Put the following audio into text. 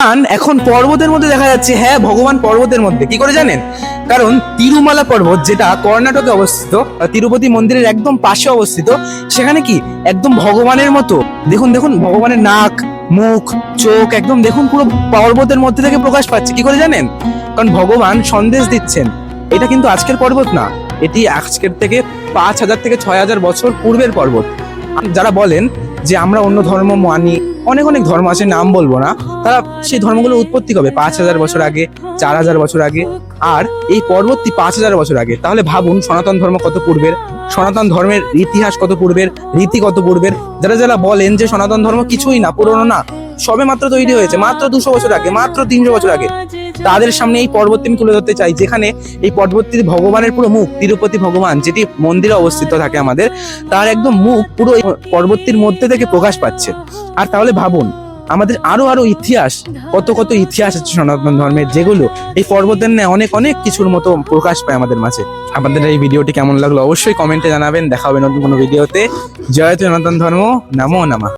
ভগবান এখন পর্বতের মধ্যে দেখা যাচ্ছে। হ্যাঁ, ভগবান পর্বতের মধ্যে। কি করে জানেন? কারণ তিরুমালা পর্বত, যেটা কর্ণাটকে অবস্থিত, তিরুপতি মন্দিরের একদম পাশে অবস্থিত, সেখানে কি একদম ভগবানের মতো, দেখুন দেখুন ভগবানের নাক, মুখ, চোখ একদম দেখুন পুরো পর্বতের মধ্যে থেকে প্রকাশ পাচ্ছে। কি করে জানেন? কারণ ভগবান সন্দেশ দিচ্ছেন। এটা কিন্তু আজকের পর্বত না, এটি আজকের থেকে 5,000 থেকে 6,000 বছর পূর্বের পর্বত। যারা বলেন যে আমরা অন্য ধর্ম মানি, অনেক অনেক ধর্ম আছে, নাম বলবো না, তারা সেই ধর্মগুলোর উৎপত্তি কবে 5,000 বছর আগে, 4,000 বছর আগে, আর এই পর্বতটি 5,000 বছর আগে। তাহলে ভাবুন সনাতন ধর্ম কত পূর্বের, সনাতন ধর্মের ইতিহাস কত পূর্বের, রীতি কত পূর্বের। যারা যারা বলেন যে সনাতন ধর্ম কিছুই না, পুরনো না, সবে মাত্র তৈরি হয়েছে, মাত্র 200 বছর আগে, মাত্র 300 বছর আগে, তাদের সামনে এই পর্বতটি আমি তুলে ধরতে চাই, যেখানে এই পর্বতটি ভগবানের পুরো মুখ, তিরুপতি ভগবান যেটি মন্দিরে অবস্থিত থাকে আমাদের, তার একদম মুখ পুরো এই পর্বতটির মধ্যে থেকে প্রকাশ পাচ্ছে। আর তাহলে ভাবুন আমাদের আরো আরো ইতিহাস, কত কত ইতিহাস আছে সনাতন ধর্মের, যেগুলো এই পর্বতের ন্যায় অনেক অনেক কিছুর মতো প্রকাশ পায় আমাদের মাঝে। আপনাদের এই ভিডিওটি কেমন লাগলো অবশ্যই কমেন্টে জানাবেন। দেখা হবে নতুন কোনো ভিডিওতে। জয় সনাতন ধর্ম, নমো নমঃ।